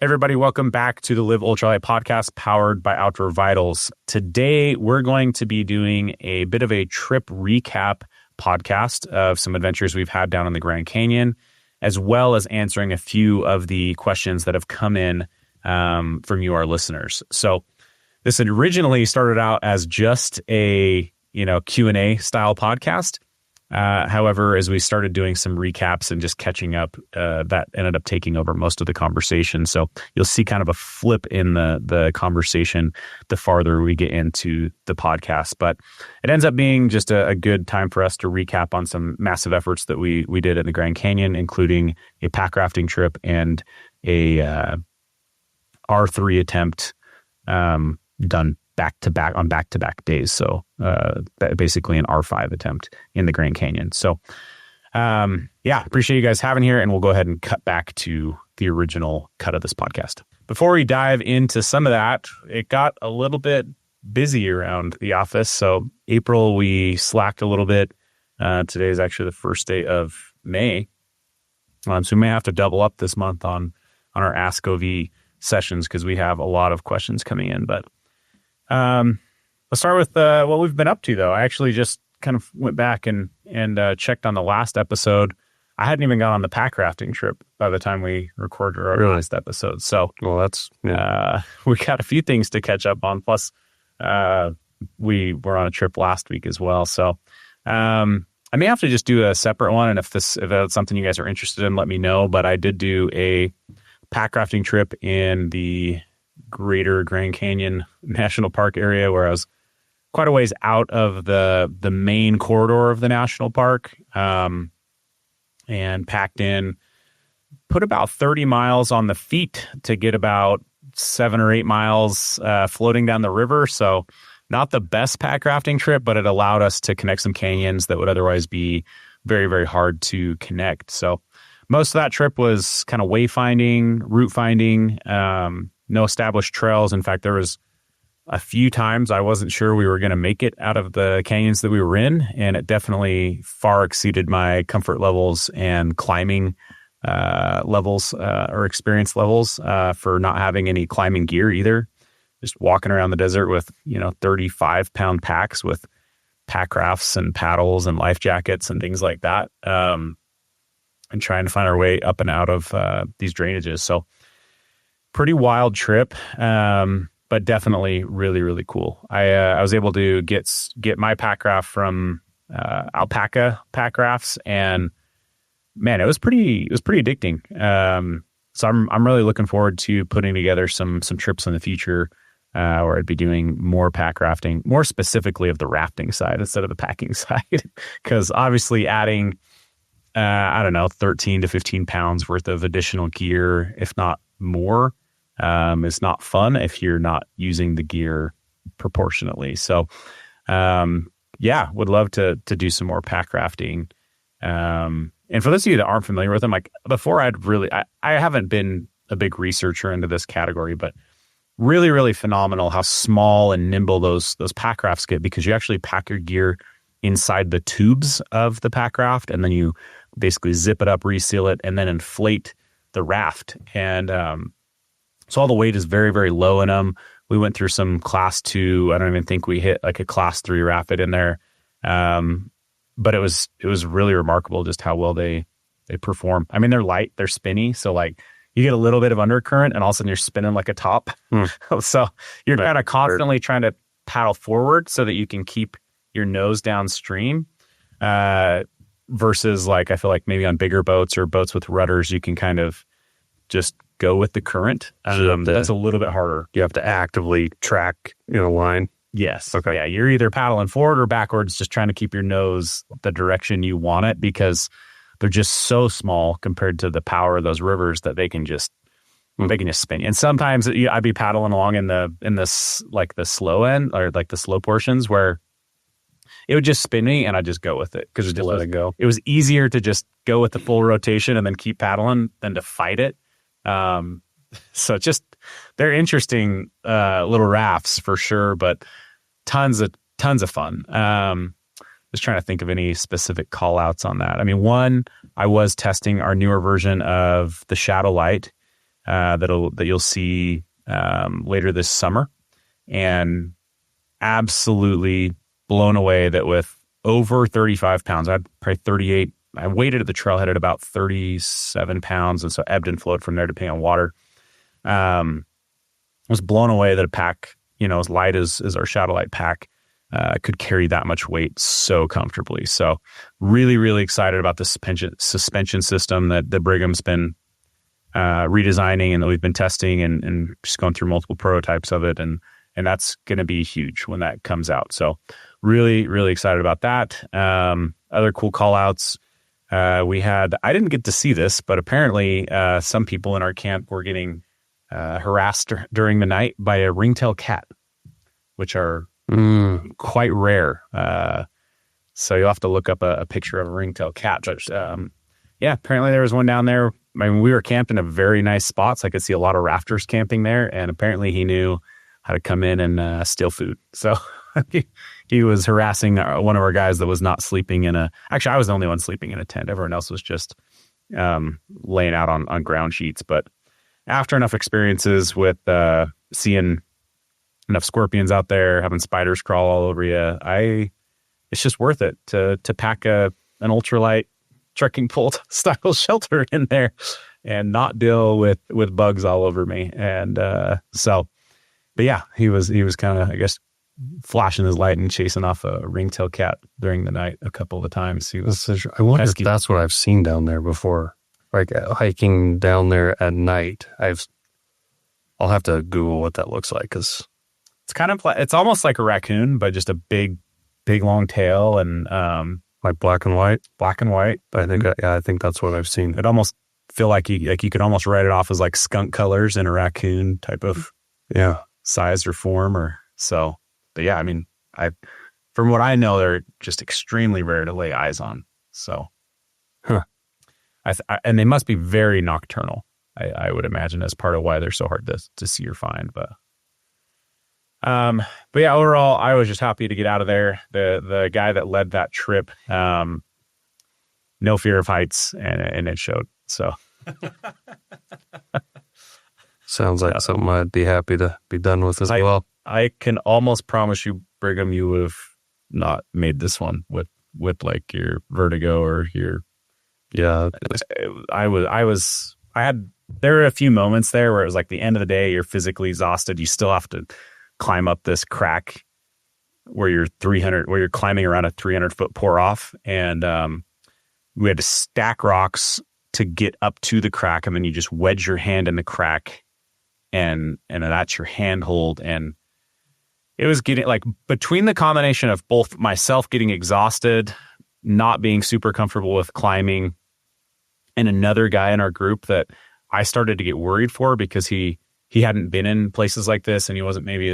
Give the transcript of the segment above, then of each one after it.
Everybody, welcome back to the Live Ultralight podcast powered by Outdoor Vitals. Today, we're going to be doing a bit of a trip recap podcast of some adventures we've had down in the Grand Canyon, as well as answering a few of the questions that have come in from you, our listeners. So this had originally started out as just a Q&A style podcast. However, as we started doing some recaps and just catching up, that ended up taking over most of the conversation. So you'll see kind of a flip in the conversation the farther we get into the podcast. But it ends up being just a good time for us to recap on some massive efforts that we did in the Grand Canyon, including a pack rafting trip and a R3 attempt done back-to-back on back-to-back days. So basically an R5 attempt in the Grand Canyon. So appreciate you guys having here, and we'll go ahead and cut back to the original cut of this podcast. Before we dive into some of that, it got a little bit busy around the office. So April, we slacked a little bit. Today is actually the first day of May. So we may have to double up this month on our Ask OV sessions because we have a lot of questions coming in. But let's start with what we've been up to, though. I actually just kind of went back and checked on the last episode. I hadn't even gone on the pack rafting trip by the time we recorded our last episode. So, we got a few things to catch up on. Plus, we were on a trip last week as well. So, I may have to just do a separate one. And if that's something you guys are interested in, let me know. But I did do a pack rafting trip in the Greater Grand Canyon National Park area, where I was quite a ways out of the main corridor of the national park, and packed in, put about 30 miles on the feet to get about 7 or 8 miles floating down the river. So not the best pack rafting trip, but it allowed us to connect some canyons that would otherwise be very, very hard to connect. So most of that trip was kind of wayfinding, route finding, no established trails. In fact, there was a few times I wasn't sure we were going to make it out of the canyons that we were in, and it definitely far exceeded my comfort levels and climbing levels or experience levels for not having any climbing gear either. Just walking around the desert with 35-pound packs with pack rafts and paddles and life jackets and things like that, and trying to find our way up and out of these drainages. So pretty wild trip, but definitely really, really cool. I was able to get my pack raft from Alpaca Pack Rafts, and man, it was pretty addicting. So I'm really looking forward to putting together some trips in the future where I'd be doing more pack rafting, more specifically of the rafting side instead of the packing side, because obviously adding 13 to 15 pounds worth of additional gear, if not more, is not fun if you're not using the gear proportionately. So, would love to do some more pack rafting. And for those of you that aren't familiar with them, like before, I haven't been a big researcher into this category, but really, really phenomenal how small and nimble those pack rafts get, because you actually pack your gear inside the tubes of the pack raft, and then you basically zip it up, reseal it, and then inflate the raft. And so all the weight is very, very low in them. We went through some class 2. I don't even think we hit like a class 3 rapid in there. But it was really remarkable just how well they perform. I mean, they're light, they're spinny. So like you get a little bit of undercurrent and all of a sudden you're spinning like a top. So you're kind of constantly trying to paddle forward so that you can keep your nose downstream. Versus like, I feel like maybe on bigger boats or boats with rudders, you can kind of just go with the current. That's a little bit harder. You have to actively track line. Yes. Okay. Yeah. You're either paddling forward or backwards, just trying to keep your nose the direction you want it, because they're just so small compared to the power of those rivers that they can just spin. And sometimes I'd be paddling along in the like the slow end or like the slow portions where it would just spin me and I'd just go with it because let it go. It was easier to just go with the full rotation and then keep paddling than to fight it. So just, they're interesting little rafts for sure, but tons of fun. Just trying to think of any specific call outs on that. I mean, one, I was testing our newer version of the Shadow Light, that you'll see later this summer, and absolutely blown away that with over 35 pounds, I'd probably 38. I weighted at the trailhead at about 37 pounds, and so ebbed and flowed from there depending on water. Was blown away that a pack, as light as our Shadow Light pack, could carry that much weight so comfortably. So really, really excited about the suspension system that Brigham's been redesigning and that we've been testing and just going through multiple prototypes of it. And that's going to be huge when that comes out. So really, really excited about that. Other cool call outs. I didn't get to see this, but apparently some people in our camp were getting harassed during the night by a ringtail cat, which are quite rare. So you'll have to look up a picture of a ringtail cat. Apparently there was one down there. I mean, we were camped in a very nice spot, so I could see a lot of rafters camping there, and apparently he knew how to come in and steal food. So he was harassing one of our guys that was not sleeping actually, I was the only one sleeping in a tent. Everyone else was just laying out on ground sheets. But after enough experiences with seeing enough scorpions out there, having spiders crawl all over you, it's just worth it to pack an ultralight trekking pole style shelter in there and not deal with bugs all over me. And but yeah, he was kind of, I guess, flashing his light and chasing off a ringtail cat during the night a couple of times. I wonder if that's what I've seen down there before. Like hiking down there at night. I'll have to Google what that looks like, because it's almost like a raccoon, but just a big long tail and like black and white. I think that's what I've seen. It almost feel like you could almost write it off as like skunk colors in a raccoon type of size or form or so. But yeah, I mean, from what I know, they're just extremely rare to lay eyes on. So, and they must be very nocturnal. I would imagine as part of why they're so hard to see or find. But yeah, overall, I was just happy to get out of there. The guy that led that trip, no fear of heights, and it showed. So, sounds like something I'd be happy to be done with as well. I can almost promise you, Brigham, you would have not made this one with like your vertigo or your. Yeah, there were a few moments there where it was like the end of the day, you're physically exhausted. You still have to climb up this crack where you're climbing around a 300-foot pour off. And we had to stack rocks to get up to the crack. And then you just wedge your hand in the crack and that's your handhold. And it was getting like between the combination of both myself getting exhausted, not being super comfortable with climbing, and another guy in our group that I started to get worried for because he hadn't been in places like this and he wasn't maybe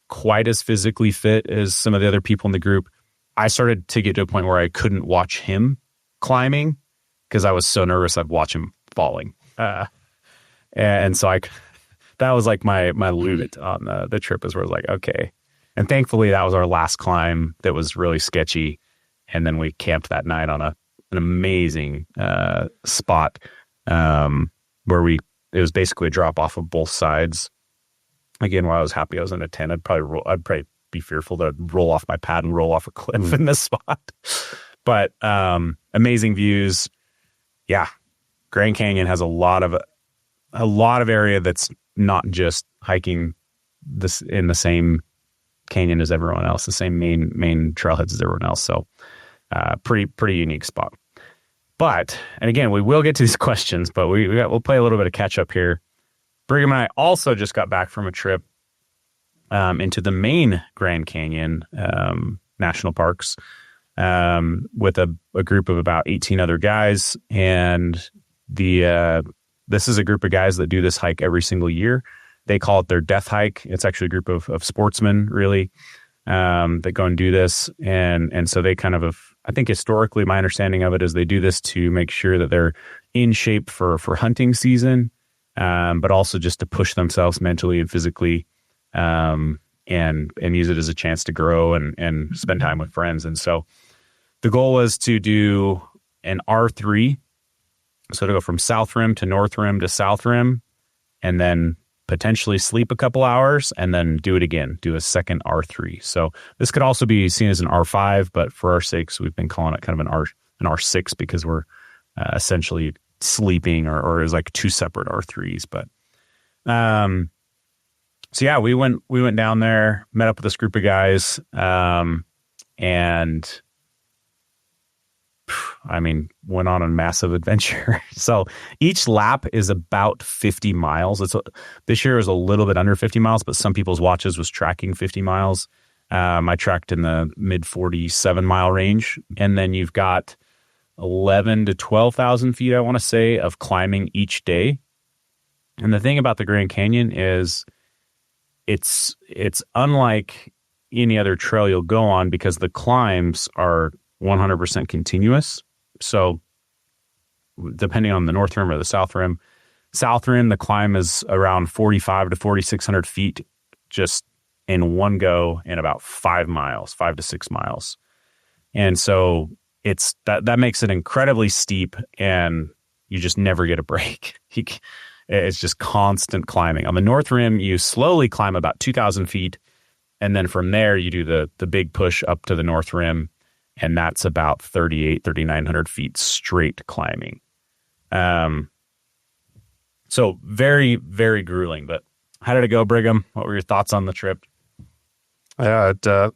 quite as physically fit as some of the other people in the group. I started to get to a point where I couldn't watch him climbing because I was so nervous I'd watch him falling. And so that was like my limit on the trip, is where I was like, okay. And thankfully that was our last climb that was really sketchy. And then we camped that night on an amazing spot where it was basically a drop off of both sides. Again, while I was happy I was in a tent, I'd probably be fearful to roll off my pad and roll off a cliff in this spot. But amazing views. Yeah, Grand Canyon has a lot of area that's not just hiking this in the same canyon as everyone else, the same main trailheads as everyone else. So pretty unique spot. But, and again, we will get to these questions, but we'll play a little bit of catch up here. Brigham and I also just got back from a trip into the main Grand Canyon national parks with a group of about 18 other guys. And this is a group of guys that do this hike every single year. They call it their death hike. It's actually a group of sportsmen, really, that go and do this. And so they kind of, I think historically, my understanding of it is they do this to make sure that they're in shape for hunting season, but also just to push themselves mentally and physically, and use it as a chance to grow and spend time with friends. And so the goal was to do an R3, so to go from South Rim to North Rim to South Rim, and then potentially sleep a couple hours and then do it again, do a second R3. So this could also be seen as an R5, but for our sakes, we've been calling it kind of an R6 because we're essentially sleeping or is like two separate R3s. But so yeah, we went down there, met up with this group of guys, and I mean, went on a massive adventure. So each lap is about 50 miles. This year was a little bit under 50 miles, but some people's watches was tracking 50 miles. I tracked in the mid 47 mile range. And then you've got 11 to 12,000 feet, I want to say, of climbing each day. And the thing about the Grand Canyon is it's unlike any other trail you'll go on because the climbs are 100% continuous. So depending on the north rim or the south rim, the climb is around 45 to 4,600 feet just in one go in about 5 to 6 miles. And so that makes it incredibly steep and you just never get a break. It's just constant climbing. On the north rim, you slowly climb about 2,000 feet. And then from there, you do the big push up to the north rim. And that's about 3,900 feet straight climbing. So very, very grueling. But how did it go, Brigham? What were your thoughts on the trip? Yeah, at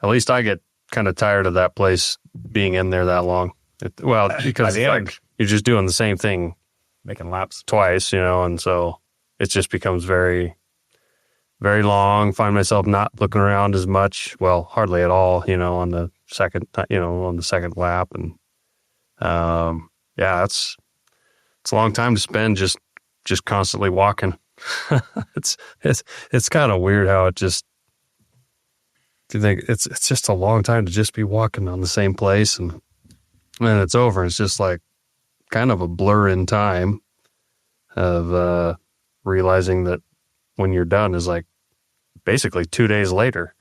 least I get kind of tired of that place being in there that long. Because you're just doing the same thing, making laps twice, and so it just becomes very, very long. Find myself not looking around as much. Well, hardly at all, on the second lap. And, it's a long time to spend just constantly walking. It's kind of weird how do you think it's just a long time to just be walking on the same place and then it's over. It's just like kind of a blur in time of, realizing that when you're done is like basically 2 days later.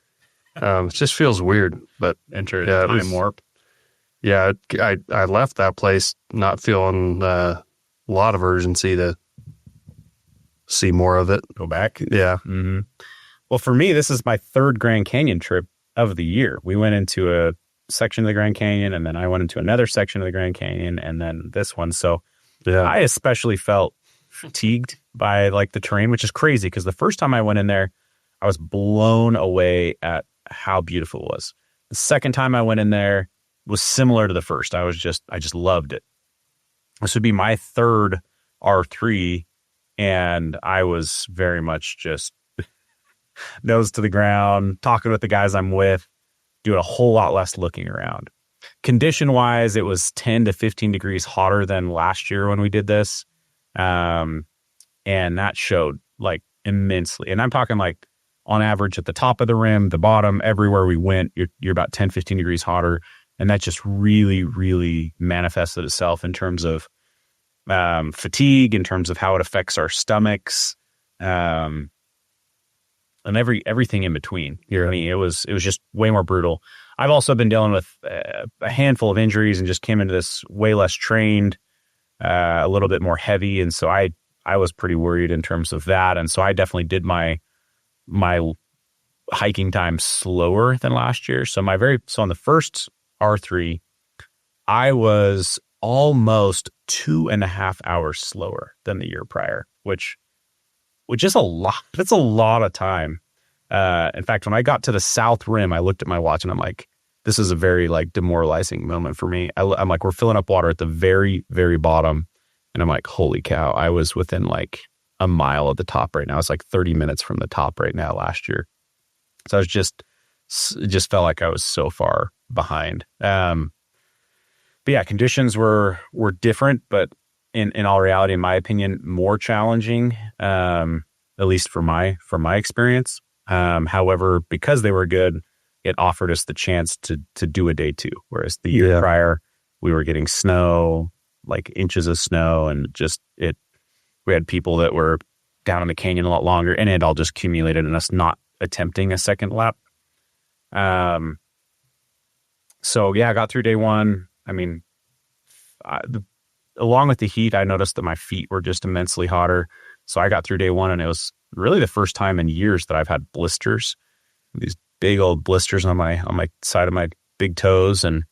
It just feels weird, but enter time warp. Yeah, I left that place not feeling a lot of urgency to see more of it. Go back. Yeah. Mm-hmm. Well, for me, this is my third Grand Canyon trip of the year. We went into a section of the Grand Canyon, and then I went into another section of the Grand Canyon, and then this one. So yeah, I especially felt fatigued by like the terrain, which is crazy because the first time I went in there, I was blown away at how beautiful it was. The second time I went in there was similar to the first. I just loved it. This would be my third R3, and I was very much just nose to the ground, talking with the guys I'm with, doing a whole lot less looking around. Condition-wise, it was 10 to 15 degrees hotter than last year when we did this. And that showed like immensely. And I'm talking like on average at the top of the rim, the bottom, everywhere we went, you're about 10, 15 degrees hotter. And that just really, really manifested itself in terms of fatigue, in terms of how it affects our stomachs, and everything in between. Yeah. I mean, it was just way more brutal. I've also been dealing with a handful of injuries and just came into this way less trained, a little bit more heavy. And so I was pretty worried in terms of that. And so I definitely did my hiking time slower than last year. So on the first R3, I was almost 2.5 hours slower than the year prior, which is a lot. That's a lot of time. In fact, when I got to the south rim, I looked at my watch and I'm like, this is a very like demoralizing moment for me. I'm like, we're filling up water at the very, very bottom. And I'm like, holy cow, I was within like a mile of the top right now. It's like 30 minutes from the top right now last year. So I was it just felt like I was so far behind. But yeah, conditions were different, but in all reality, in my opinion, more challenging, at least for my experience. However, because they were good, it offered us the chance to do a day two. Whereas the year prior, we were getting snow, like inches of snow, and we had people that were down in the canyon a lot longer, and it all just accumulated in us not attempting a second lap. So yeah, I got through day one. I mean, along with the heat, I noticed that my feet were just immensely hotter. So I got through day one, and it was really the first time in years that I've had blisters, these big old blisters on my side of my big toes. And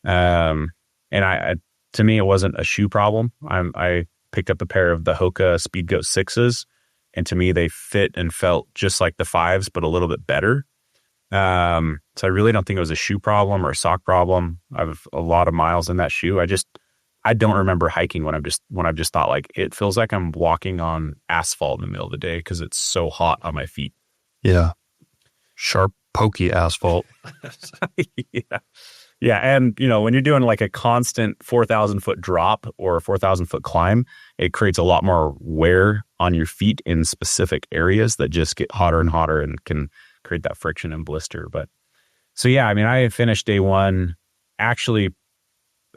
I to me, it wasn't a shoe problem. I picked up a pair of the Hoka Speed Goat 6s, and to me, they fit and felt just like the 5s, but a little bit better. So I really don't think it was a shoe problem or a sock problem. I have a lot of miles in that shoe. I don't remember hiking when I've just thought like it feels like I'm walking on asphalt in the middle of the day because it's so hot on my feet. Yeah. Sharp, pokey asphalt. Yeah. Yeah. And, when you're doing like a constant 4,000 foot drop or a 4,000 foot climb, it creates a lot more wear on your feet in specific areas that just get hotter and hotter and can create that friction and blister. But so, yeah, I mean, I finished day one actually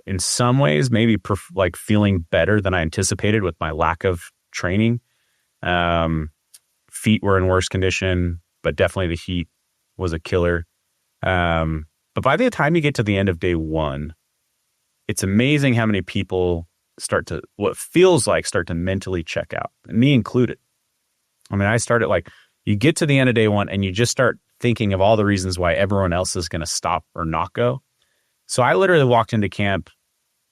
in some ways, maybe like feeling better than I anticipated with my lack of training. Feet were in worse condition, but definitely the heat was a killer. But by the time you get to the end of day one, it's amazing how many people start to mentally check out, and me included. I mean, I started like, you get to the end of day one and you just start thinking of all the reasons why everyone else is going to stop or not go. So I literally walked into camp,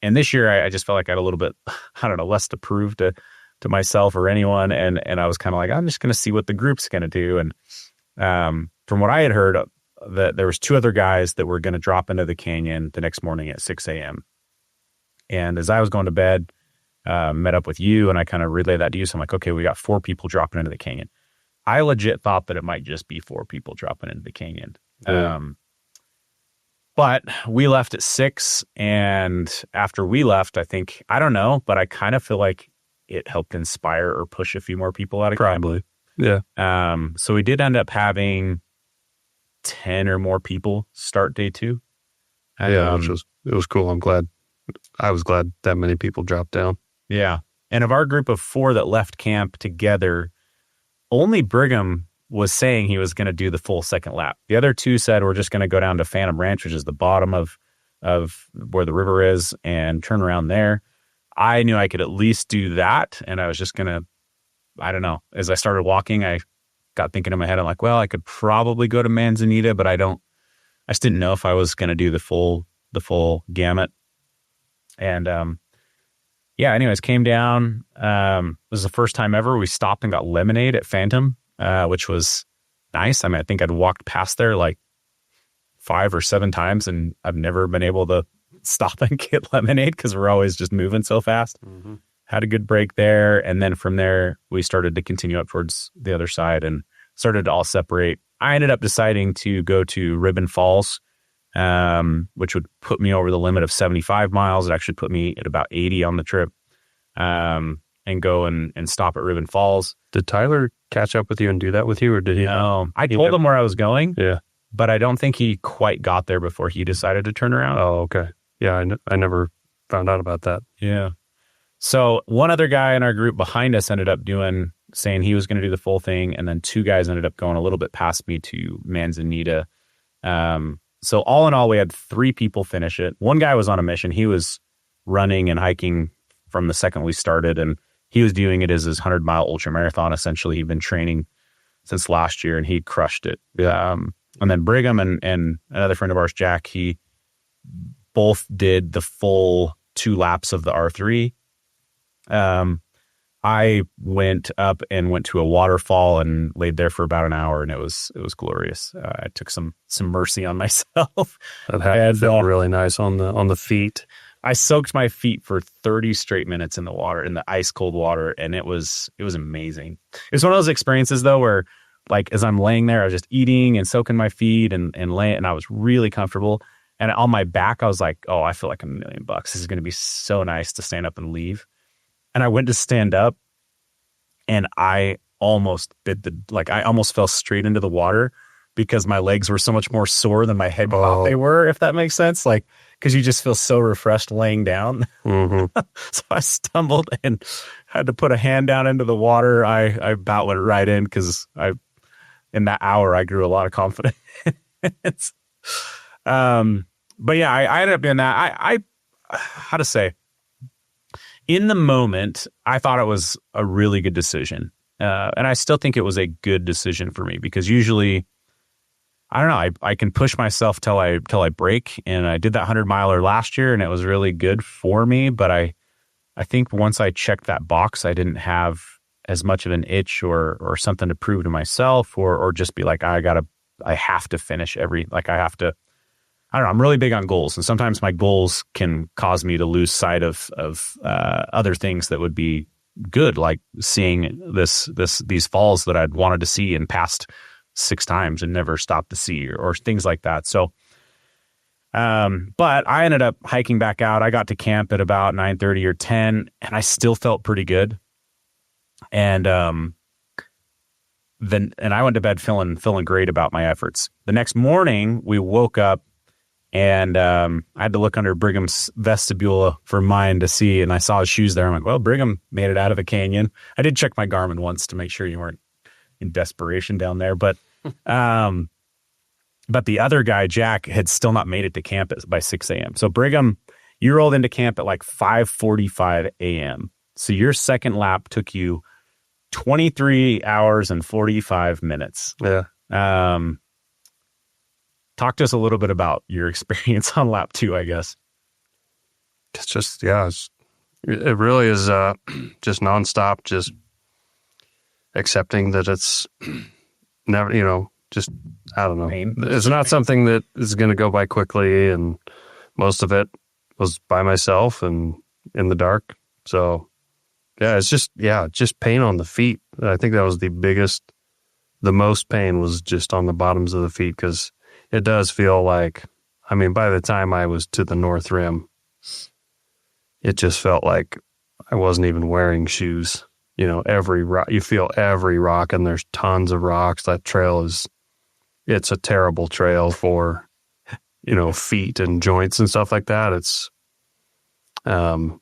and this year I just felt like I had a little bit, I don't know, less to prove to myself or anyone. And I was kind of like, I'm just going to see what the group's going to do. And from what I had heard, that there was 2 other guys that were going to drop into the canyon the next morning at 6 a.m. And as I was going to bed, met up with you, and I kind of relayed that to you. So I'm like, okay, we got 4 people dropping into the canyon. I legit thought that it might just be 4 people dropping into the canyon. Yeah. But we left at 6, and after we left, I don't know, but I kind of feel like it helped inspire or push a few more people out of camp. Probably. Yeah. So we did end up having 10 or more people start day 2. Yeah, it was cool. I was glad that many people dropped down. Yeah. And of our group of 4 that left camp together, only Brigham was saying he was going to do the full second lap. The other 2 said we're just going to go down to Phantom Ranch, which is the bottom of where the river is, and turn around there. I knew I could at least do that, and I was just going to, I don't know. As I started walking, I got thinking in my head, I'm like, well, I could probably go to Manzanita, but I just didn't know if I was going to do the full gamut. And, yeah, anyways, came down. It was the first time ever we stopped and got lemonade at Phantom, which was nice. I mean, I think I'd walked past there like 5 or 7 times, and I've never been able to stop and get lemonade because we're always just moving so fast. Mm-hmm. Had a good break there. And then from there, we started to continue up towards the other side and started to all separate. I ended up deciding to go to Ribbon Falls, which would put me over the limit of 75 miles. It actually put me at about 80 on the trip, and go and stop at Ribbon Falls. Did Tyler catch up with you and do that with you, or did he? No, I told him where I was going. Yeah. But I don't think he quite got there before he decided to turn around. Oh, okay. Yeah, I never found out about that. Yeah. So one other guy in our group behind us ended up saying he was going to do the full thing. And then 2 guys ended up going a little bit past me to Manzanita. So all in all, we had 3 people finish it. One guy was on a mission. He was running and hiking from the second we started, and he was doing it as his 100-mile ultra marathon. Essentially, he'd been training since last year, and he crushed it. And then Brigham and another friend of ours, Jack, he both did the full 2 laps of the R3. I went up and went to a waterfall and laid there for about an hour, and it was glorious. I took some mercy on myself. That had felt really nice on the feet. I soaked my feet for 30 straight minutes in the water, in the ice cold water, and it was amazing. It was one of those experiences though where, like, as I'm laying there, I was just eating and soaking my feet and laying, and I was really comfortable. And on my back, I was like, oh, I feel like $1 million. This is going to be so nice to stand up and leave. And I went to stand up, and I almost I almost fell straight into the water because my legs were so much more sore than my head thought they were, if that makes sense. Like, because you just feel so refreshed laying down. Mm-hmm. So I stumbled and had to put a hand down into the water. I about went right in because in that hour, I grew a lot of confidence. But yeah, I ended up doing that. How to say, in the moment, I thought it was a really good decision. And I still think it was a good decision for me because usually, I don't know, I can push myself till I break. And I did that 100-miler last year and it was really good for me. But I think once I checked that box, I didn't have as much of an itch or something to prove to myself or just be like, I have to finish I don't know. I'm really big on goals, and sometimes my goals can cause me to lose sight of other things that would be good, like seeing these falls that I'd wanted to see and passed 6 times and never stopped to see, or things like that. So, but I ended up hiking back out. I got to camp at about 9:30 or 10, and I still felt pretty good. And then I went to bed feeling great about my efforts. The next morning, we woke up. And I had to look under Brigham's vestibule for mine to see, and I saw his shoes there. I'm like, well, Brigham made it out of the canyon. I did check my Garmin once to make sure you weren't in desperation down there, but the other guy, Jack, had still not made it to camp by 6 a.m. So Brigham, you rolled into camp at like 5:45 a.m. So your second lap took you 23 hours and 45 minutes. Yeah. Talk to us a little bit about your experience on lap 2, I guess. It's just, it really is just nonstop, just accepting that it's never, just, I don't know. Pain. It's not something that is going to go by quickly, and most of it was by myself and in the dark. So, it's just pain on the feet. I think that was the most pain was just on the bottoms of the feet, because it does feel like, by the time I was to the North Rim, it just felt like I wasn't even wearing shoes. Every rock, you feel every rock, and there's tons of rocks. That trail it's a terrible trail for, feet and joints and stuff like that. It's, So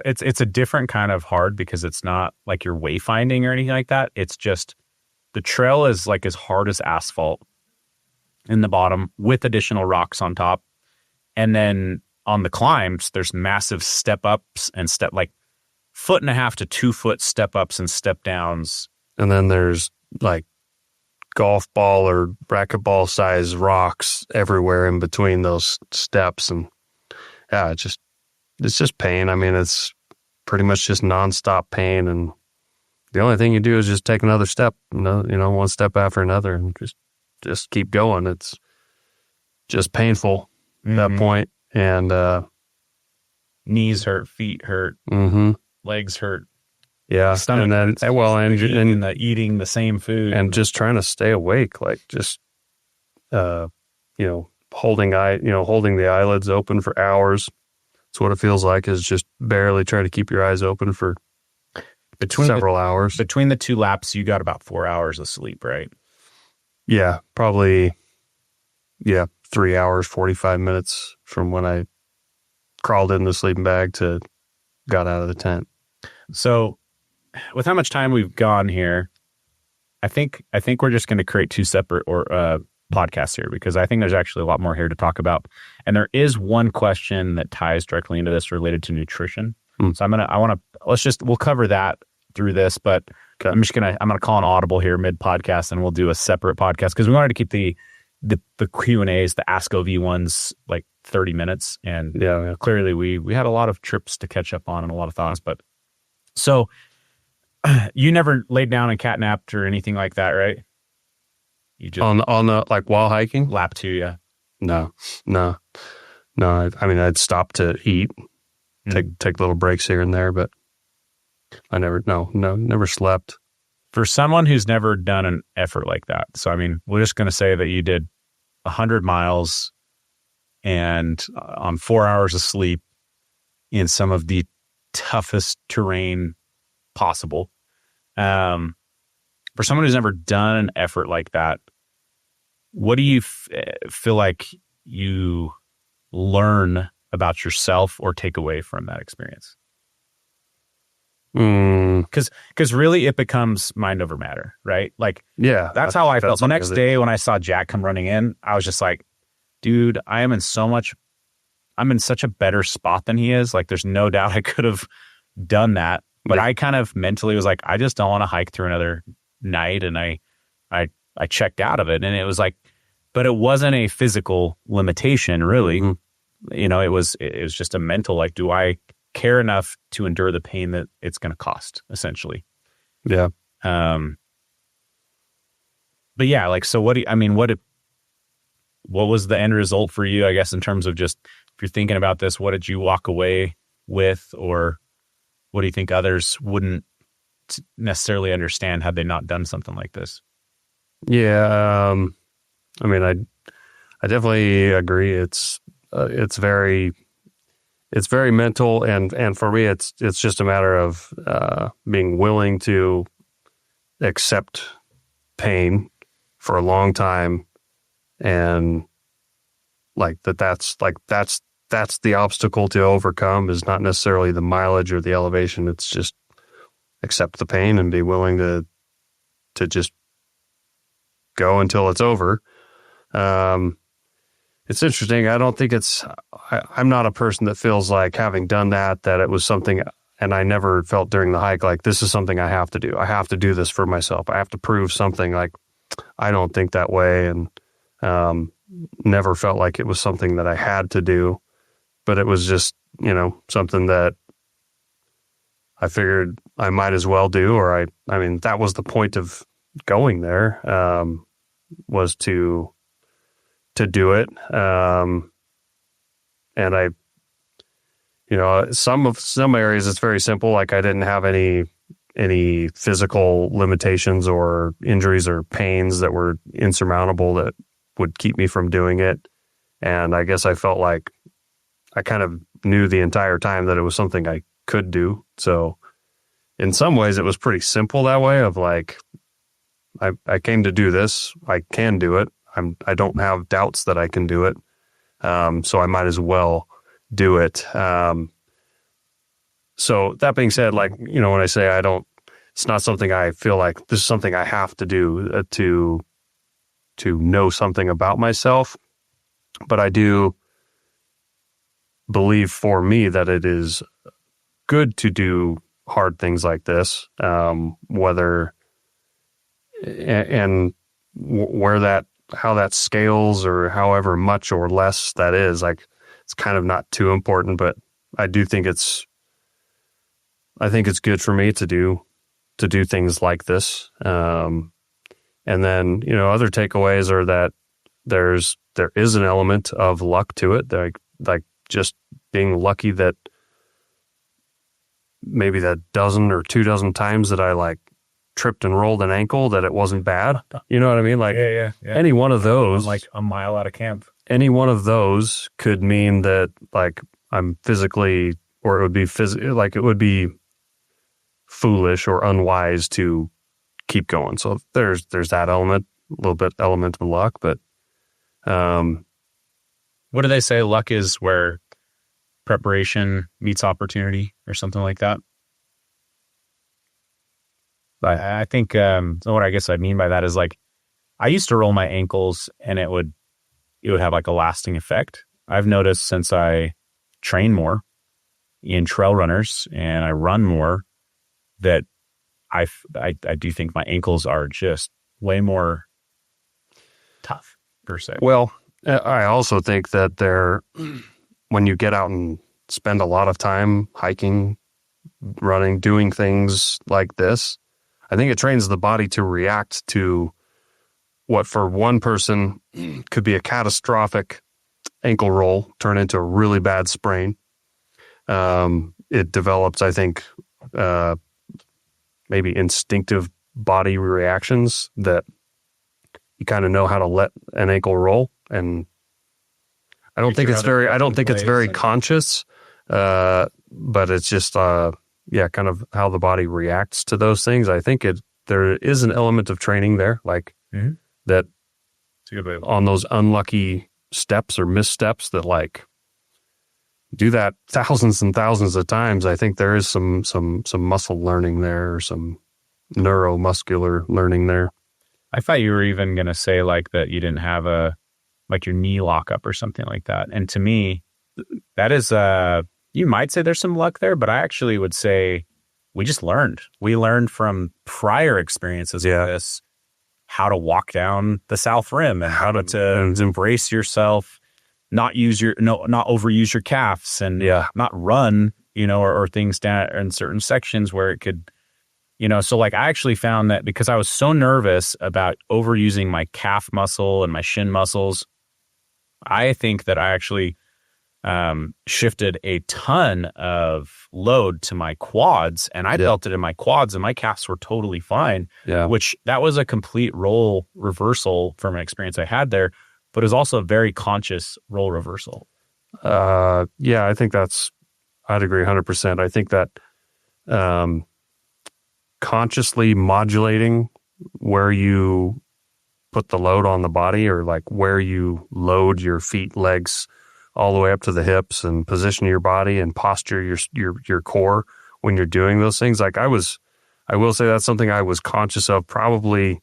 it's a different kind of hard, because it's not like you're wayfinding or anything like that. It's just, the trail is like as hard as asphalt in the bottom with additional rocks on top. And then on the climbs, there's massive step ups and like 1.5 to 2 foot step ups and step downs. And then there's like golf ball or racquetball size rocks everywhere in between those steps. And it's just pain. It's pretty much just nonstop pain. And the only thing you do is just take another step, one step after another, and just keep going. It's just painful at that point. And knees hurt, feet hurt, legs hurt. Yeah. Stomach and then, and eating the same food. And just trying to stay awake, like just, holding the eyelids open for hours. That's what it feels like, is just barely trying to keep your eyes open for several hours. Between the 2 laps, you got about 4 hours of sleep, right? Yeah, probably. Yeah, 3 hours, 45 minutes from when I crawled in the sleeping bag to got out of the tent. So, with how much time we've gone here, I think we're just going to create 2 separate podcasts here, because I think there's actually a lot more here to talk about. And there is one question that ties directly into this related to nutrition. So we'll cover that through this, but okay. I'm going to call an audible here mid podcast, and we'll do a separate podcast, because we wanted to keep the Q&As, the Ask OV ones, like 30 minutes. And clearly we had a lot of trips to catch up on and a lot of thoughts. But so you never laid down and catnapped or anything like that, right? You just on the like while hiking? Lap 2, yeah. No. I'd stop to eat, take little breaks here and there, but I never slept. For someone who's never done an effort like that, so we're just going to say that you did 100 miles and on 4 hours of sleep in some of the toughest terrain possible. For someone who's never done an effort like that, what do you feel like you learn about yourself or take away from that experience? Because really it becomes mind over matter, right? Like, yeah, that's how I felt. The next day when I saw Jack come running in, I was just like, dude, I'm I'm in such a better spot than he is. Like, there's no doubt I could have done that. But I kind of mentally was like, I just don't want to hike through another night. And I checked out of it. And it was like, but it wasn't a physical limitation, really. Mm-hmm. You know, it was just a mental, like, do I care enough to endure the pain that it's going to cost, essentially? Yeah. But yeah, like, so what was the end result for you, I guess, in terms of just, if you're thinking about this, what did you walk away with, or what do you think others wouldn't necessarily understand had they not done something like this? Yeah. I mean, I definitely agree. It's very mental. And for me, it's just a matter of, being willing to accept pain for a long time. And that's the obstacle to overcome, is not necessarily the mileage or the elevation. It's just accept the pain and be willing to just go until it's over. It's interesting. I don't think I'm not a person that feels like, having done that it was something, and I never felt during the hike like, this is something I have to do. I have to do this for myself. I have to prove something. Like, I don't think that way. And never felt like it was something that I had to do, but it was just, something that I figured I might as well do, or I mean, that was the point of going there, was to do it. And I, some areas it's very simple. Like, I didn't have any physical limitations or injuries or pains that were insurmountable that would keep me from doing it. And I guess I felt like I kind of knew the entire time that it was something I could do. So in some ways it was pretty simple that way, of like, I came to do this. I can do it. I don't have doubts that I can do it. So I might as well do it. So that being said, like, when I say it's not something I feel like this is something I have to do, to know something about myself. But I do believe, for me, that it is good to do hard things like this, whether and how that scales, or however much or less that is, like, it's kind of not too important. But I do think it's good for me to do things like this. And then, other takeaways are that there is an element of luck to it. Like just being lucky that maybe that dozen or 24 times that I like tripped and rolled an ankle, that it wasn't bad. You know what I mean? Like, yeah. Any one of those, like a mile out of camp, any one of those could mean that, like, I'm physically, or it would be like, it would be foolish or unwise to keep going. So there's that element, a little bit element of luck. But what do they say? Luck is where preparation meets opportunity, or something like that. But I think so what I guess I mean by that is, like, I used to roll my ankles and it would have like a lasting effect. I've noticed since I train more in trail runners and I run more, that I do think my ankles are just way more tough, per se. Well, I also think that when you get out and spend a lot of time hiking, running, doing things like this, I think it trains the body to react to what for one person could be a catastrophic ankle roll turn into a really bad sprain. It develops, I think, maybe instinctive body reactions that you kind of know how to let an ankle roll. And I don't think it's very conscious, but it's just, kind of how the body reacts to those things. I think there is an element of training there, like that on those unlucky steps or missteps that, like, do that thousands and thousands of times. I think there is some muscle learning there, or some neuromuscular learning there. I thought you were even going to say, like, that you didn't have your knee lock up or something like that. And to me, That is, you might say there's some luck there, but I actually would say we just learned. We learned from prior experiences with this how to walk down the South Rim and how to embrace yourself, not overuse your calves and not run, or things down in certain sections where it could, so like I actually found that because I was so nervous about overusing my calf muscle and my shin muscles, I think that I actually shifted a ton of load to my quads, and I felt it in my quads, and my calves were totally fine. Yeah. Which that was a complete role reversal from an experience I had there, but it was also a very conscious role reversal. Yeah, I think I'd agree 100%. I think that consciously modulating where you put the load on the body, or like where you load your feet, legs, all the way up to the hips, and position your body and posture your core when you're doing those things. Like I will say that's something I was conscious of probably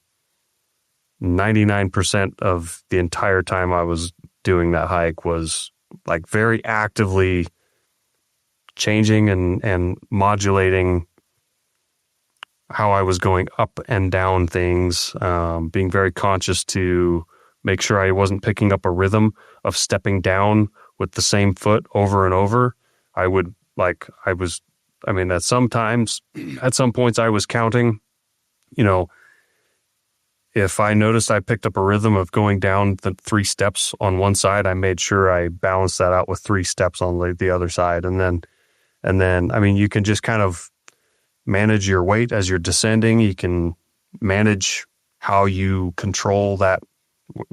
99% of the entire time I was doing that hike, was like very actively changing and modulating how I was going up and down things, being very conscious to make sure I wasn't picking up a rhythm of stepping down with the same foot over and over. At some points I was counting, if I noticed I picked up a rhythm of going down the 3 steps on one side, I made sure I balanced that out with 3 steps on the other side. And then, you can just kind of manage your weight as you're descending. You can manage how you control that.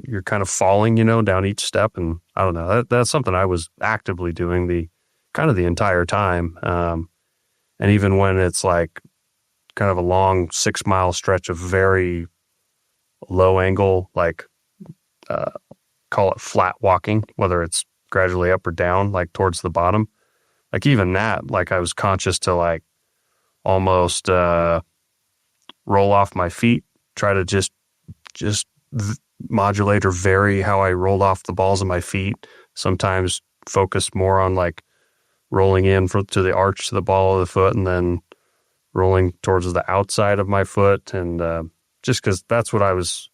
You're kind of falling, down each step. And I don't know, that's something I was actively doing the entire time. And even when it's like kind of a long 6-mile stretch of very low angle, like, call it flat walking, whether it's gradually up or down, like towards the bottom, like even that, like I was conscious to like almost, roll off my feet, try to just modulate or vary how I rolled off the balls of my feet. Sometimes focus more on like rolling in to the arch to the ball of the foot, and then rolling towards the outside of my foot. And just because that's what I was.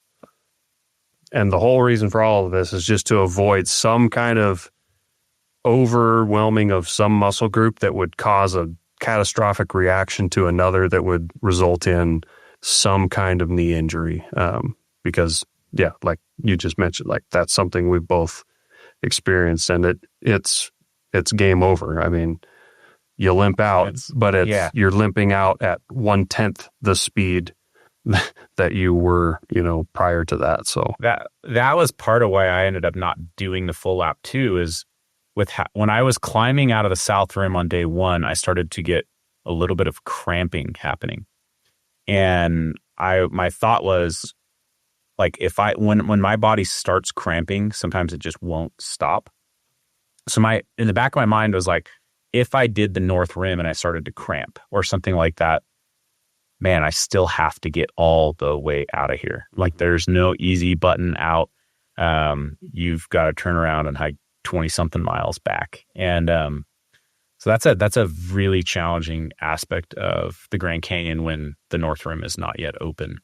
And the whole reason for all of this is just to avoid some kind of overwhelming of some muscle group that would cause a catastrophic reaction to another that would result in some kind of knee injury. Because like you just mentioned, like that's something we've both experienced, and it's game over. I mean, you limp out, but you're limping out at 1/10 the speed that you were, prior to that. So that was part of why I ended up not doing the full lap too, is when I was climbing out of the South Rim on day 1, I started to get a little bit of cramping happening. And my thought was, like, when my body starts cramping, sometimes it just won't stop. So in the back of my mind was like, if I did the North Rim and I started to cramp or something like that, man, I still have to get all the way out of here. Like there's no easy button out. You've got to turn around and hike 20 something miles back. And so that's a really challenging aspect of the Grand Canyon when the North Rim is not yet open.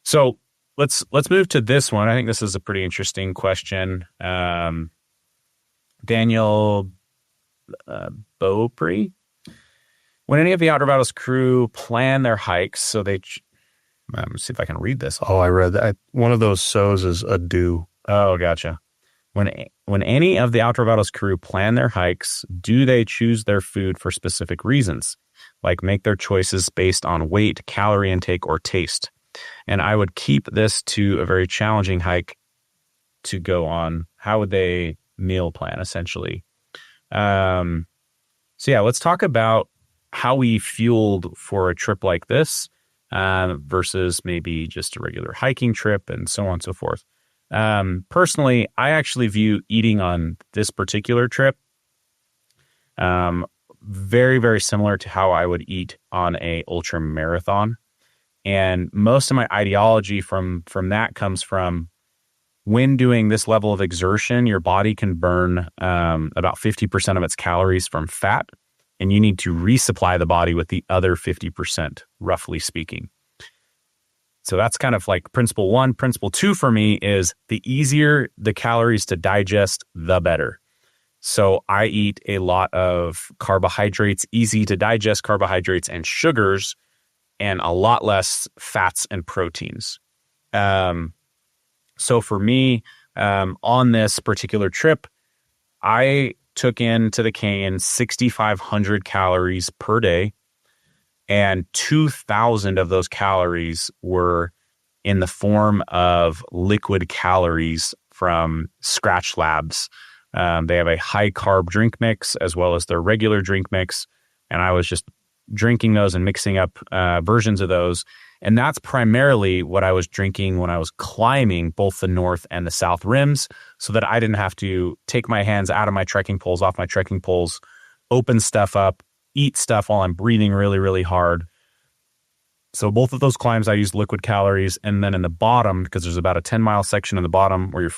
So let's move to this one. I think this is a pretty interesting question. Daniel Beaupre. When any of the Outer Battles crew plan their hikes, so let me see if I can read this. Oh, I read that. One of those so's is a do. Oh, gotcha. When any of the Outer Battles crew plan their hikes, do they choose their food for specific reasons? Like make their choices based on weight, calorie intake, or taste? And I would keep this to a very challenging hike to go on. How would they meal plan, essentially? Let's talk about how we fueled for a trip like this versus maybe just a regular hiking trip and so on and so forth. Personally, I actually view eating on this particular trip very, very similar to how I would eat on a ultra marathon. And most of my ideology from that comes from when doing this level of exertion, your body can burn about 50% of its calories from fat, and you need to resupply the body with the other 50%, roughly speaking. So that's kind of like principle one. Principle two for me is the easier the calories to digest, the better. So I eat a lot of carbohydrates, easy to digest carbohydrates and sugars, and a lot less fats and proteins. So for me, on this particular trip, I took into the cane 6,500 calories per day, and 2,000 of those calories were in the form of liquid calories from Scratch Labs. They have a high carb drink mix as well as their regular drink mix. And I was just drinking those and mixing up versions of those. And that's primarily what I was drinking when I was climbing both the north and the south rims, so that I didn't have to take my hands out of my trekking poles, off my trekking poles, open stuff up, eat stuff while I'm breathing really, really hard. So both of those climbs, I used liquid calories. And then in the bottom, because there's about a 10-mile section in the bottom where you're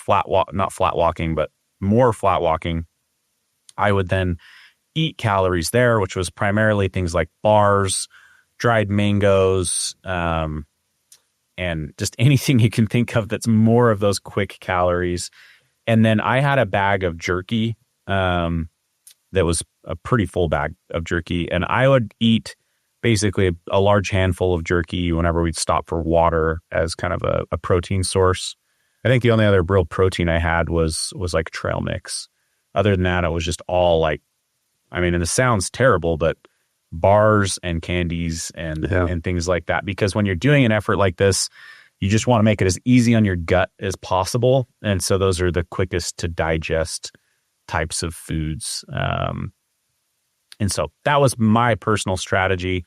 not flat walking, but more flat walking, I would then eat calories there, which was primarily things like bars, dried mangoes, and just anything you can think of that's more of those quick calories. And then I had a bag of jerky that was a pretty full bag of jerky, and I would eat basically a large handful of jerky whenever we'd stop for water as kind of a protein source. I think the only other real protein I had was like trail mix. Other than that, it was just all like, I mean, and this sounds terrible, but bars and candies and things like that. Because when you're doing an effort like this, you just want to make it as easy on your gut as possible. And so those are the quickest to digest types of foods. And so that was my personal strategy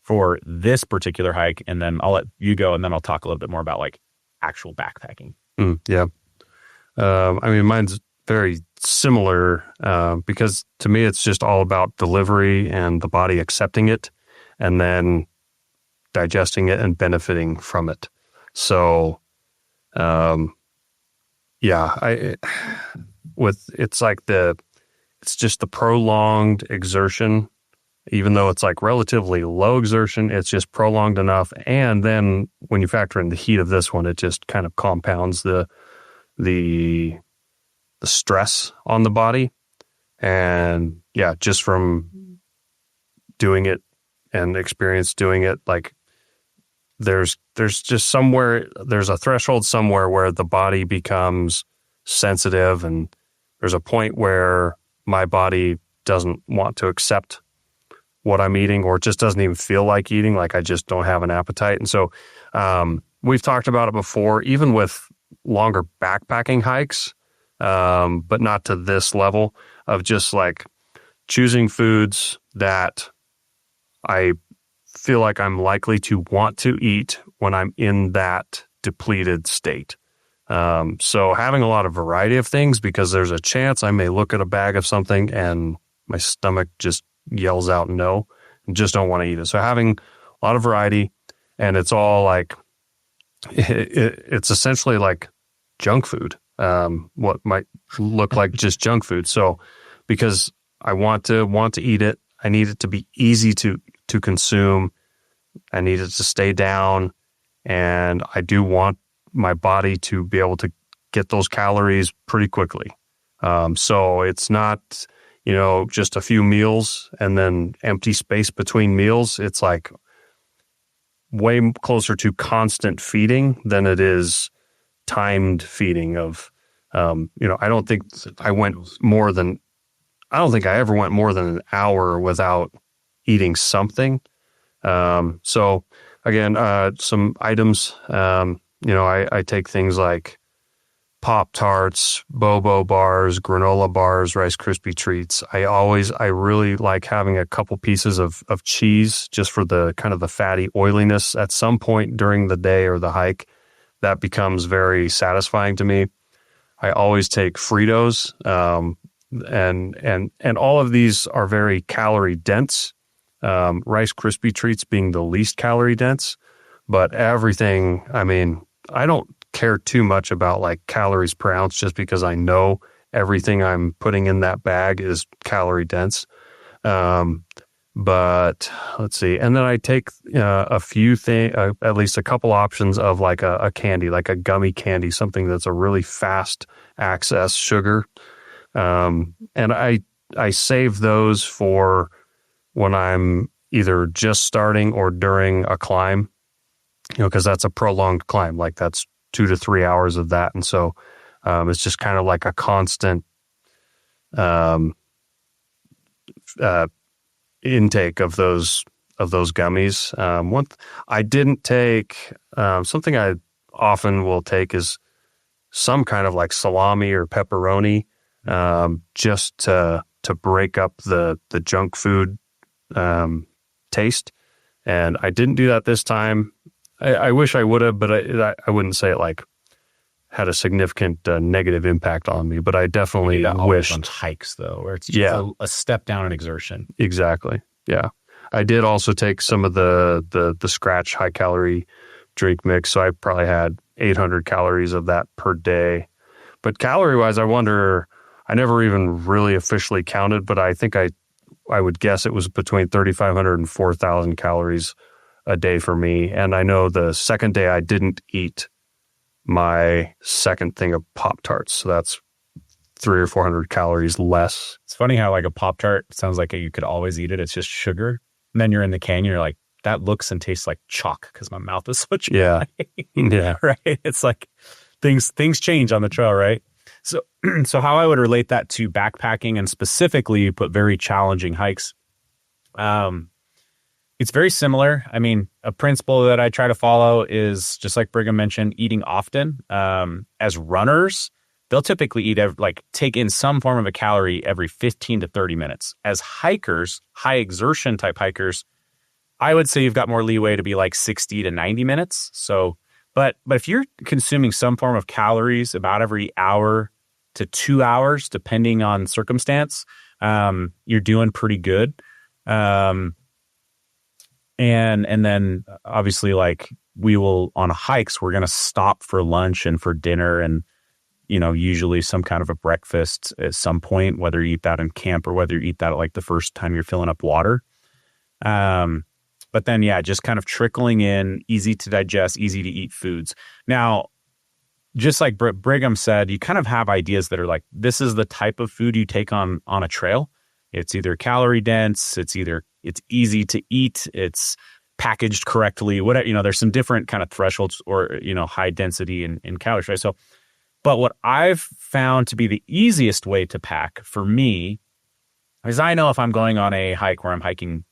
for this particular hike. And then I'll let you go, and then I'll talk a little bit more about like actual backpacking. Yeah. I mean, mine's very similar because to me, it's just all about delivery and the body accepting it and then digesting it and benefiting from it. So, it's just the prolonged exertion, even though it's like relatively low exertion, it's just prolonged enough. And then when you factor in the heat of this one, it just kind of compounds the stress on the body. And yeah, just from doing it and experience doing it, like there's just there's a threshold somewhere where the body becomes sensitive, and there's a point where my body doesn't want to accept what I'm eating, or it just doesn't even feel like eating. Like I just don't have an appetite. And so we've talked about it before, even with longer backpacking hikes, but not to this level of just like choosing foods that I feel like I'm likely to want to eat when I'm in that depleted state. So having a lot of variety of things, because there's a chance I may look at a bag of something and my stomach just yells out no, and just don't want to eat it. So having a lot of variety, and it's all like, it's essentially like junk food, what might look like just junk food. So because I want to eat it, I need it to be easy to consume. I need it to stay down, and I do want my body to be able to get those calories pretty quickly. So it's not, just a few meals and then empty space between meals. It's like way closer to constant feeding than it is timed feeding of, I don't think I ever went more than an hour without eating something. So again, some items, I take things like Pop-Tarts, Bobo bars, granola bars, Rice Krispie treats. I really like having a couple pieces of cheese just for the kind of the fatty oiliness at some point during the day or the hike. That becomes very satisfying to me. I always take Fritos, and all of these are very calorie dense. Rice Krispie treats being the least calorie dense, but everything, I mean, I don't care too much about like calories per ounce just because I know everything I'm putting in that bag is calorie dense. But let's see. And then I take a few things, at least a couple options of like a candy, like a gummy candy, something that's a really fast access sugar. And I save those for when I'm either just starting or during a climb, because that's a prolonged climb. Like that's 2 to 3 hours of that. And so it's just kind of like a constant intake of those gummies. I didn't take something I often will take is some kind of like salami or pepperoni, just to break up the junk food taste. And I didn't do that this time. I wish I would have, but I wouldn't say it like had a significant negative impact on me, but I definitely wished. On hikes though, where it's just a step down in exertion. Exactly. Yeah. I did also take some of the Scratch high calorie drink mix. So I probably had 800 calories of that per day. But calorie wise, I wonder, I never even really officially counted, but I think I would guess it was between 3,500 and 4,000 calories a day for me. And I know the second day I didn't eat my second thing of Pop-Tarts. So that's 300 or 400 calories less. It's funny how like a Pop-Tart sounds like you could always eat it. It's just sugar. And then you're in the canyon, you're like, that looks and tastes like chalk because my mouth is so dry. Yeah. Right. It's like things change on the trail, right? So how I would relate that to backpacking and specifically you put very challenging hikes. It's very similar. I mean, a principle that I try to follow is just like Brigham mentioned, eating often. As runners, they'll typically eat take in some form of a calorie every 15 to 30 minutes. As hikers, high exertion type hikers, I would say you've got more leeway to be like 60 to 90 minutes. So, but if you're consuming some form of calories about every hour to 2 hours, depending on circumstance, you're doing pretty good. And then obviously like we will on hikes, we're going to stop for lunch and for dinner and, usually some kind of a breakfast at some point, whether you eat that in camp or whether you eat that like the first time you're filling up water. But then, just kind of trickling in, easy to digest, easy to eat foods. Now, just like Brigham said, you kind of have ideas that are like, this is the type of food you take on a trail. It's either calorie dense, it's easy to eat, it's packaged correctly, whatever, there's some different kind of thresholds or, high density in calories, right? So, but what I've found to be the easiest way to pack for me is I know if I'm going on a hike where I'm hiking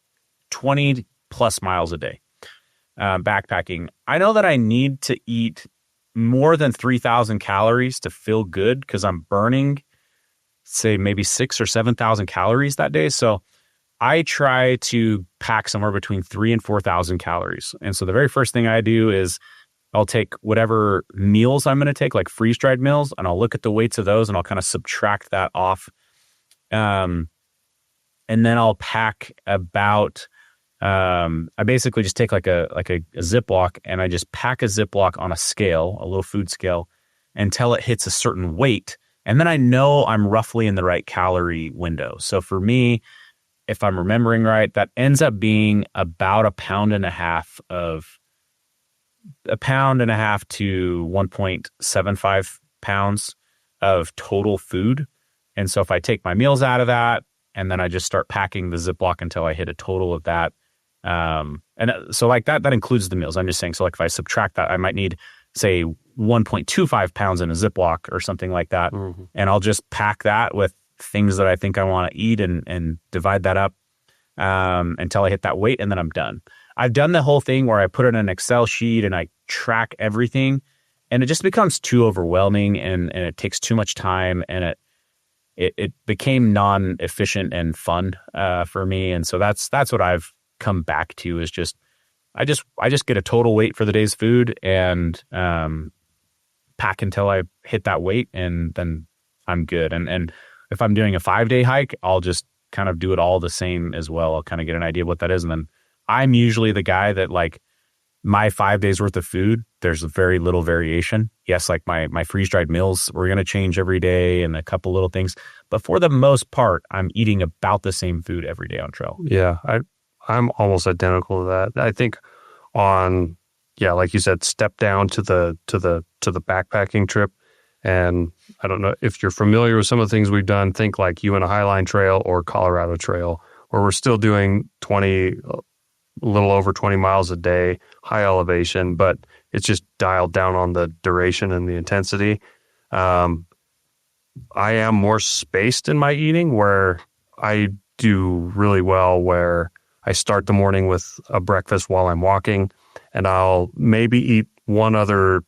20 plus miles a day, backpacking, I know that I need to eat more than 3,000 calories to feel good because I'm burning, say, maybe 6,000 or 7,000 calories that day. So I try to pack somewhere between 3,000 and 4,000 calories. And so the very first thing I do is I'll take whatever meals I'm going to take, like freeze-dried meals, and I'll look at the weights of those and I'll kind of subtract that off. And then I'll pack about, I basically just take like a Ziploc and I just pack a Ziploc on a scale, a little food scale, until it hits a certain weight. And then I know I'm roughly in the right calorie window. So for me, if I'm remembering right, that ends up being about a pound and a half to 1.75 pounds of total food. And so if I take my meals out of that, and then I just start packing the Ziploc until I hit a total of that. And so like that includes the meals. I'm just saying, so like if I subtract that, I might need, say, 1.25 pounds in a Ziploc or something like that. Mm-hmm. And I'll just pack that with things that I think I want to eat and divide that up until I hit that weight, and then I'm done. I've done the whole thing where I put it in an Excel sheet and I track everything, and it just becomes too overwhelming and it takes too much time, and it became non-efficient and fun for me. And so that's what I've come back to is just I just get a total weight for the day's food and pack until I hit that weight, and then I'm good. And if I'm doing a 5-day hike, I'll just kind of do it all the same as well. I'll kind of get an idea of what that is, and then I'm usually the guy that like my 5 days worth of food, there's very little variation. Yes, like my freeze dried meals, we're going to change every day and a couple little things. But for the most part, I'm eating about the same food every day on trail. Yeah, I'm almost identical to that. I think on, yeah, like you said, step down to the backpacking trip. And I don't know if you're familiar with some of the things we've done. Think like Uinta Highline Trail or Colorado Trail, where we're still doing a little over 20 miles a day, high elevation, but it's just dialed down on the duration and the intensity. I am more spaced in my eating, where I do really well where I start the morning with a breakfast while I'm walking, and I'll maybe eat one other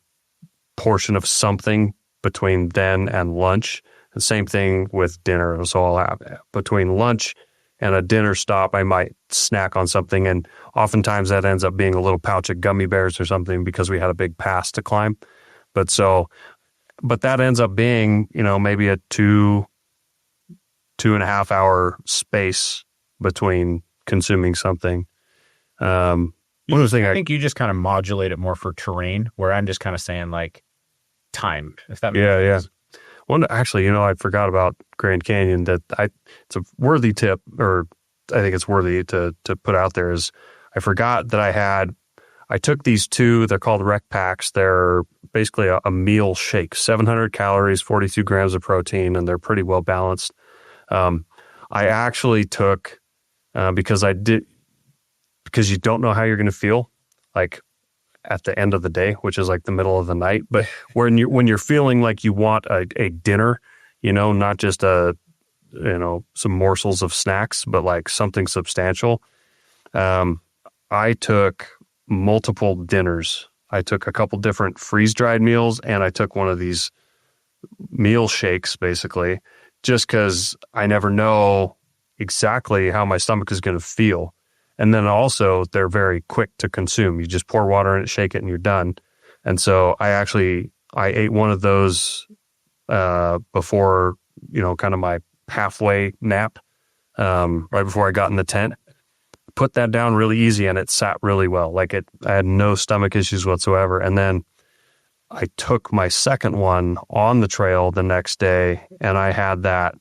portion of something between then and lunch. The same thing with dinner. So I'll have between lunch and a dinner stop, I might snack on something. And oftentimes that ends up being a little pouch of gummy bears or something because we had a big pass to climb. But that ends up being, maybe a 2.5 hour space between consuming something. I think you just kind of modulate it more for terrain, where I'm just kind of saying like time, if that makes sense. Yeah. Well, actually, I forgot about Grand Canyon. It's a worthy tip, or I think it's worthy to put out there. Is I forgot that I took these two. They're called Rec Packs. They're basically a meal shake, 700 calories, 42 grams of protein, and they're pretty well balanced. I actually took because you don't know how you're going to feel like at the end of the day, which is like the middle of the night. But when you're feeling like you want a dinner, not just some morsels of snacks, but like something substantial. I took multiple dinners. I took a couple different freeze-dried meals, and I took one of these meal shakes, basically, just because I never know exactly how my stomach is going to feel. And then also, they're very quick to consume. You just pour water in it, shake it, and you're done. And so I ate one of those before, kind of my halfway nap, right before I got in the tent. Put that down really easy, and it sat really well. I had no stomach issues whatsoever. And then I took my second one on the trail the next day, and I had that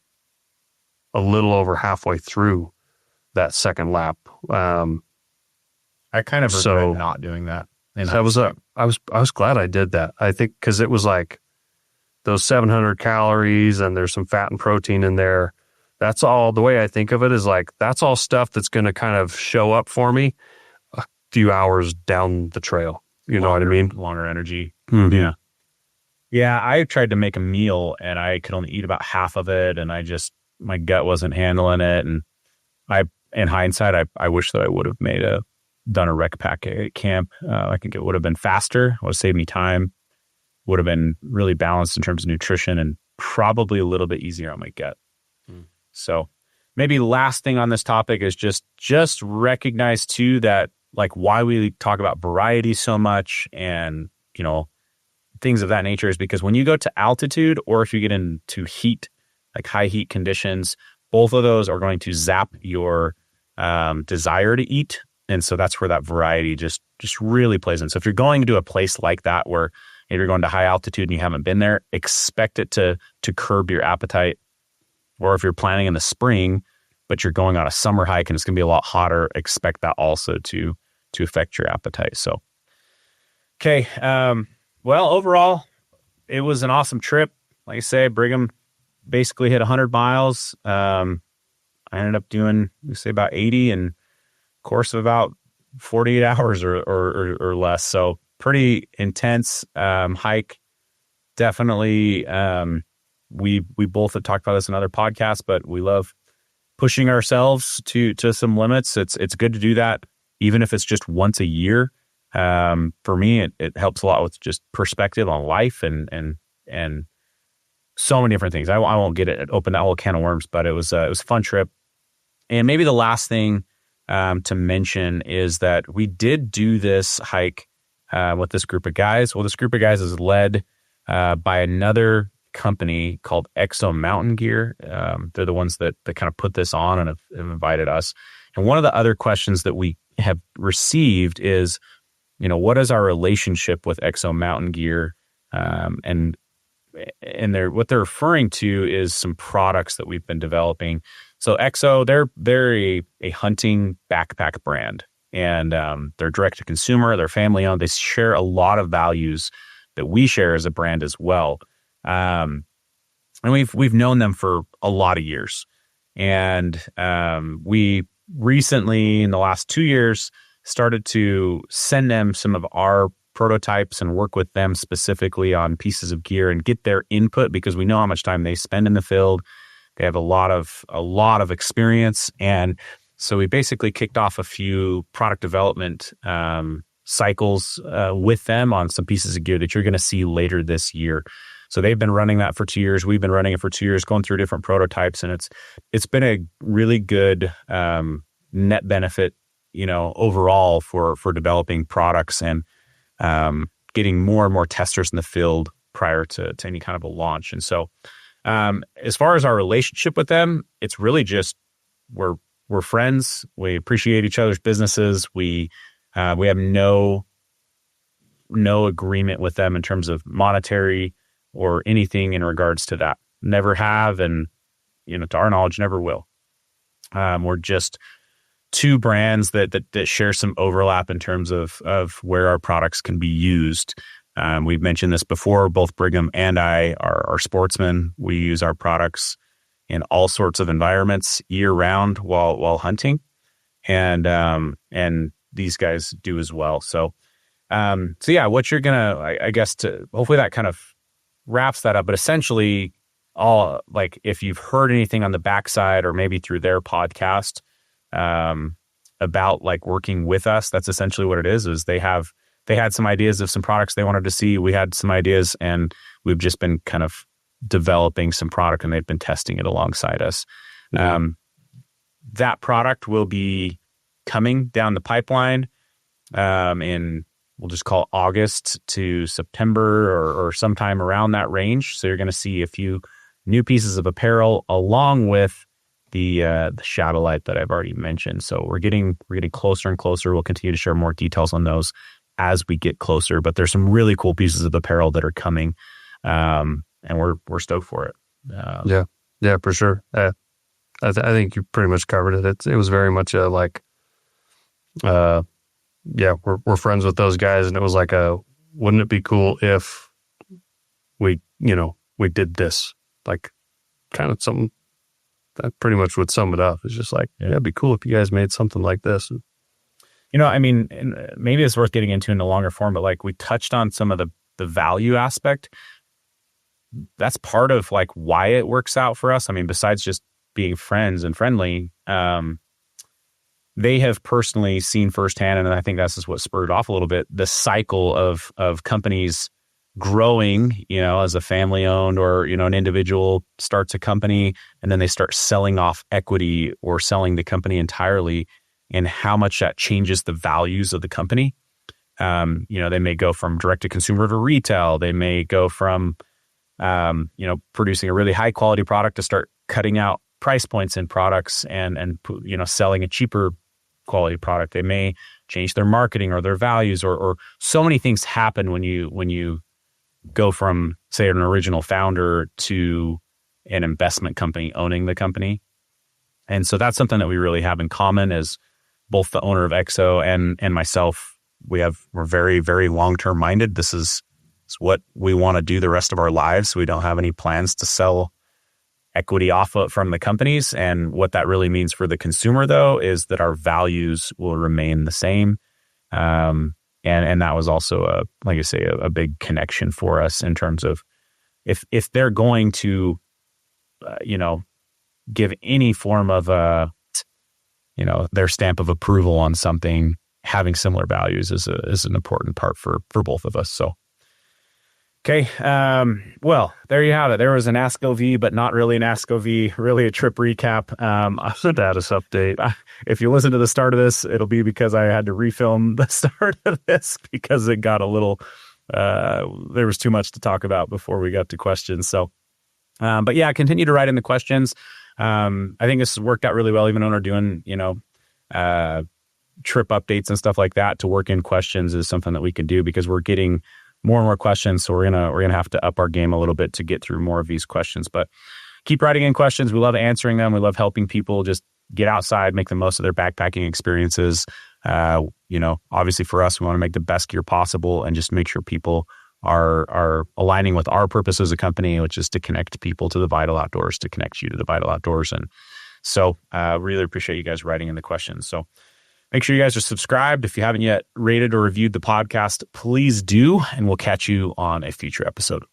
a little over halfway through that second lap. I kind of regret not doing that. I was glad I did that. I think because it was like those 700 calories, and there's some fat and protein in there. That's all. The way I think of it is like that's all stuff that's going to kind of show up for me a few hours down the trail. You know what I mean? Longer energy. Mm-hmm. Yeah. I tried to make a meal, and I could only eat about half of it, and my gut wasn't handling it, and in hindsight, I wish that I would have done a rec pack at camp. I think it would have been faster, would have saved me time, would have been really balanced in terms of nutrition, and probably a little bit easier on my gut. So maybe last thing on this topic is just recognize too that like why we talk about variety so much and, things of that nature is because when you go to altitude, or if you get into heat, like high heat conditions, both of those are going to zap your desire to eat. And so that's where that variety just really plays in. So if you're going to a place like that, where if you're going to high altitude and you haven't been there, expect it to curb your appetite. Or if you're planning in the spring, but you're going on a summer hike and it's going to be a lot hotter, expect that also to affect your appetite. So, okay. Well, overall, it was an awesome trip. Like I say, Brigham basically hit 100 miles. I ended up doing, about 80 in course of about 48 hours or less. So pretty intense hike. Definitely. We both have talked about this in other podcasts, but we love pushing ourselves to some limits. It's good to do that, even if it's just once a year. For me, it helps a lot with just perspective on life and so many different things. I won't open that whole can of worms, but it was a fun trip. And maybe the last thing to mention is that we did do this hike with this group of guys. Well, this group of guys is led by another company called Exo Mountain Gear. They're the ones that kind of put this on and have invited us. And one of the other questions that we have received is, what is our relationship with Exo Mountain Gear? And what they're referring to is some products that we've been developing. So Exo, they're a hunting backpack brand, and they're direct to consumer. They're family owned. They share a lot of values that we share as a brand as well. And we've known them for a lot of years, and we recently, in the last 2 years, started to send them some of our prototypes and work with them specifically on pieces of gear and get their input, because we know how much time they spend in the field. They have a lot of experience, and so we basically kicked off a few product development cycles with them on some pieces of gear that you're going to see later this year. So they've been running that for 2 years. We've been running it for 2 years, going through different prototypes, and it's been a really good net benefit, overall for developing products and getting more and more testers in the field prior to any kind of a launch. And so, as far as our relationship with them, it's really just we're friends. We appreciate each other's businesses. We have no agreement with them in terms of monetary or anything in regards to that. Never have, and to our knowledge, never will. We're just two brands that share some overlap in terms of where our products can be used. We've mentioned this before. Both Brigham and I are sportsmen. We use our products in all sorts of environments year round while hunting, and these guys do as well. So yeah, what you're gonna, I guess, to hopefully that kind of wraps that up. But essentially, all, like, if you've heard anything on the backside or maybe through their podcast about like working with us, that's essentially what it is they had some ideas of some products they wanted to see. We had some ideas, and we've just been kind of developing some product, and they've been testing it alongside us. Mm-hmm. That product will be coming down the pipeline in, we'll just call it August to September or sometime around that range. So you're going to see a few new pieces of apparel along with the shadow light that I've already mentioned. So we're getting closer and closer. We'll continue to share more details on those as we get closer, but there's some really cool pieces of apparel that are coming, and we're stoked for it. Yeah, for sure. I think you pretty much covered it. It was very much a like, we're friends with those guys, and it was like wouldn't it be cool if we did this, like, kind of something that pretty much would sum it up. It's just like, it'd be cool if you guys made something like this. I mean, and maybe it's worth getting into in a longer form, but like we touched on some of the value aspect. That's part of like why it works out for us. I mean, besides just being friends and friendly, they have personally seen firsthand, and I think that's just what spurred off a little bit, the cycle of companies growing, as a family owned or, an individual starts a company and then they start selling off equity or selling the company entirely, and how much that changes the values of the company. They may go from direct to consumer to retail. They may go from, producing a really high quality product to start cutting out price points in products and selling a cheaper quality product. They may change their marketing or their values, or so many things happen when you go from, say, an original founder to an investment company owning the company. And so that's something that we really have in common, as both the owner of Exo and myself, we're very, very long-term minded. This is what we want to do the rest of our lives. We don't have any plans to sell equity off from the companies. And what that really means for the consumer, though, is that our values will remain the same. And that was also like I say, a big connection for us in terms of if they're going to, give any form of their stamp of approval on something, having similar values is an important part for both of us. So, okay. Well, there you have it. There was an Ask OV, but not really an Ask OV, really a trip recap. A status update. If you listen to the start of this, it'll be because I had to refilm the start of this because it got a little, there was too much to talk about before we got to questions. So, but yeah, continue to write in the questions. I think this has worked out really well, even when we're doing, trip updates and stuff like that to work in questions is something that we can do, because we're getting more and more questions. So we're gonna have to up our game a little bit to get through more of these questions. But keep writing in questions. We love answering them. We love helping people just get outside, make the most of their backpacking experiences. Obviously for us, we want to make the best gear possible and just make sure people are aligning with our purpose as a company, which is to connect people to the vital outdoors, to connect you to the vital outdoors. And so really appreciate you guys writing in the questions. So make sure you guys are subscribed. If you haven't yet rated or reviewed the podcast, please do, and we'll catch you on a future episode.